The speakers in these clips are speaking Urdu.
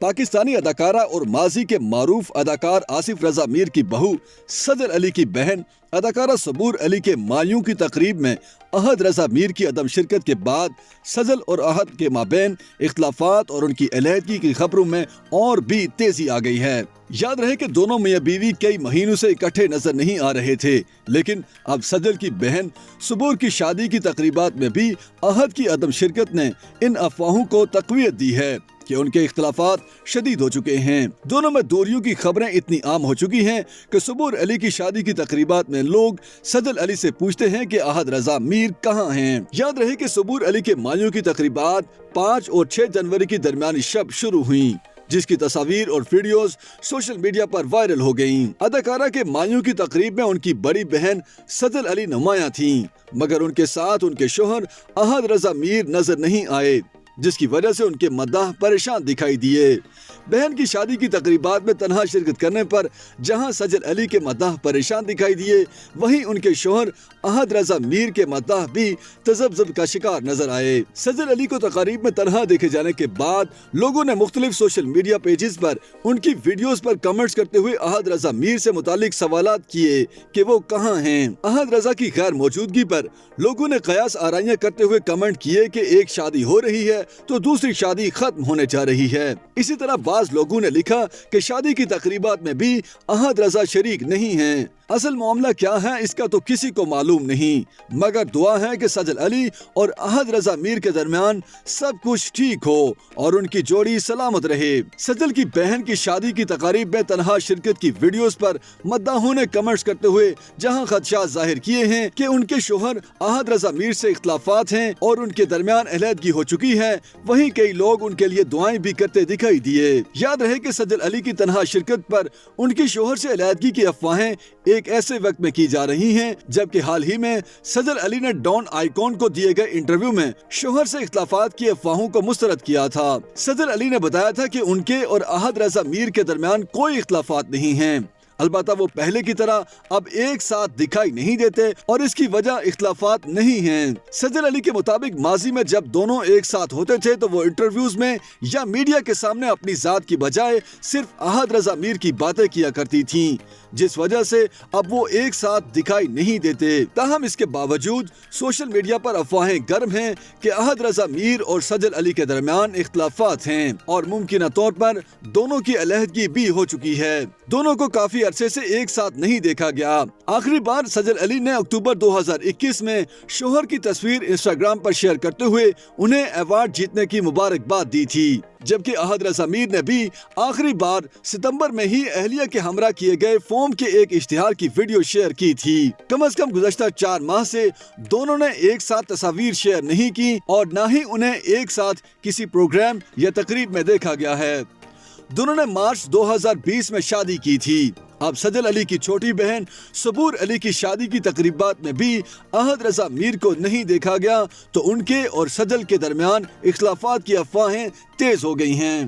پاکستانی اداکارہ اور ماضی کے معروف اداکار آصف رضا میر کی بہو سجل علی کی بہن اداکارہ صبور علی کے مایوں کی تقریب میں احد رضا میر کی عدم شرکت کے بعد سجل اور احد کے مابین اختلافات اور ان کی علیحدگی کی خبروں میں اور بھی تیزی آ گئی ہے۔ یاد رہے کہ دونوں میاں بیوی کئی مہینوں سے اکٹھے نظر نہیں آ رہے تھے، لیکن اب سجل کی بہن صبور کی شادی کی تقریبات میں بھی احد کی عدم شرکت نے ان افواہوں کو تقویت دی ہے کہ ان کے اختلافات شدید ہو چکے ہیں۔ دونوں میں دوریوں کی خبریں اتنی عام ہو چکی ہیں کہ صبور علی کی شادی کی تقریبات میں لوگ سجل علی سے پوچھتے ہیں کہ احد رضا میر کہاں ہیں۔ یاد رہے کہ صبور علی کے مایوں کی تقریبات 5 اور 6 جنوری کی درمیانی شب شروع ہوئیں، جس کی تصاویر اور ویڈیوز سوشل میڈیا پر وائرل ہو گئیں۔ اداکارہ کے مایوں کی تقریب میں ان کی بڑی بہن سجل علی نمایاں تھیں، مگر ان کے ساتھ ان کے شوہر احد رضا میر نظر نہیں آئے، جس کی وجہ سے ان کے مداح پریشان دکھائی دیے۔ بہن کی شادی کی تقریبات میں تنہا شرکت کرنے پر جہاں سجل علی کے مداح پریشان دکھائی دیے، وہیں ان کے شوہر احد رضا میر کے مداح بھی تذبذب کا شکار نظر آئے۔ سجل علی کو تقریب میں تنہا دیکھے جانے کے بعد لوگوں نے مختلف سوشل میڈیا پیجز پر ان کی ویڈیوز پر کمنٹس کرتے ہوئے احد رضا میر سے متعلق سوالات کیے کہ وہ کہاں ہیں۔ احد رضا کی غیر موجودگی پر لوگوں نے قیاس آرائیاں کرتے ہوئے کمنٹ کیے کہ ایک شادی ہو رہی ہے تو دوسری شادی ختم ہونے جا رہی ہے۔ اسی طرح بعض لوگوں نے لکھا کہ شادی کی تقریبات میں بھی احد رضا شریک نہیں ہیں۔ اصل معاملہ کیا ہے اس کا تو کسی کو معلوم نہیں، مگر دعا ہے کہ سجل علی اور احد رضا میر کے درمیان سب کچھ ٹھیک ہو اور ان کی جوڑی سلامت رہے۔ سجل کی بہن کی شادی کی تقاریب میں تنہا شرکت کی ویڈیوز پر مداحوں نے کمنٹس کرتے ہوئے جہاں خدشات ظاہر کیے ہیں کہ ان کے شوہر احد رضا میر سے اختلافات ہیں اور ان کے درمیان علیحدگی ہو چکی ہے، وہیں کئی لوگ ان کے لیے دعائیں بھی کرتے دکھائی دیے۔ یاد رہے کہ سجل علی کی تنہا شرکت پر ان کے شوہر سے علیحدگی کی افواہیں ایک ایسے وقت میں کی جا رہی ہیں جبکہ حال ہی میں سجل علی نے ڈان آئیکن کو دیے گئے انٹرویو میں شوہر سے اختلافات کی افواہوں کو مسترد کیا تھا۔ سجل علی نے بتایا تھا کہ ان کے اور احد رضا میر کے درمیان کوئی اختلافات نہیں ہیں، البتہ وہ پہلے کی طرح اب ایک ساتھ دکھائی نہیں دیتے اور اس کی وجہ اختلافات نہیں ہیں۔ سجل علی کے مطابق ماضی میں جب دونوں ایک ساتھ ہوتے تھے تو وہ انٹرویوز میں یا میڈیا کے سامنے اپنی ذات کی بجائے صرف احد رضا میر کی باتیں کیا کرتی تھیں، جس وجہ سے اب وہ ایک ساتھ دکھائی نہیں دیتے۔ تاہم اس کے باوجود سوشل میڈیا پر افواہیں گرم ہیں کہ احد رضا میر اور سجل علی کے درمیان اختلافات ہیں اور ممکنہ طور پر دونوں کی علیحدگی بھی ہو چکی ہے۔ دونوں کو کافی عرصے سے ایک ساتھ نہیں دیکھا گیا۔ آخری بار سجل علی نے اکتوبر 2021 میں شوہر کی تصویر انسٹاگرام پر شیئر کرتے ہوئے انہیں ایوارڈ جیتنے کی مبارکباد دی تھی، جبکہ احد رضا میر نے بھی آخری بار ستمبر میں ہی اہلیہ کے ہمراہ کیے گئے فوم کے ایک اشتہار کی ویڈیو شیئر کی تھی۔ کم از کم گزشتہ 4 ماہ سے دونوں نے ایک ساتھ تصاویر شیئر نہیں کی اور نہ ہی انہیں ایک ساتھ کسی پروگرام یا تقریب میں دیکھا گیا ہے۔ دونوں نے مارچ 2020 میں شادی کی تھی۔ اب سجل علی کی چھوٹی بہن صبور علی کی شادی کی تقریبات میں بھی احد رضا میر کو نہیں دیکھا گیا تو ان کے اور سجل کے درمیان اختلافات کی افواہیں تیز ہو گئی ہیں۔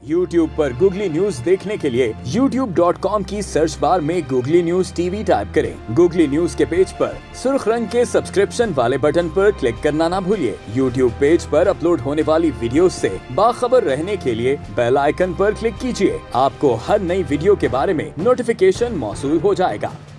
YouTube پر گوگلی نیوز دیکھنے کے لیے youtube.com کی سرچ بار میں googly news T V type کریں۔ گوگلی نیوز کے پیج پر سرخ رنگ کے سبسکرپشن والے بٹن پر کلک کرنا نہ بھولیے۔ YouTube پیج پر اپلوڈ ہونے والی ویڈیوز سے باخبر رہنے کے لیے بیل آئیکن پر کلک کیجیے۔ آپ کو ہر نئی ویڈیو کے بارے میں نوٹیفیکیشن موصول ہو جائے گا۔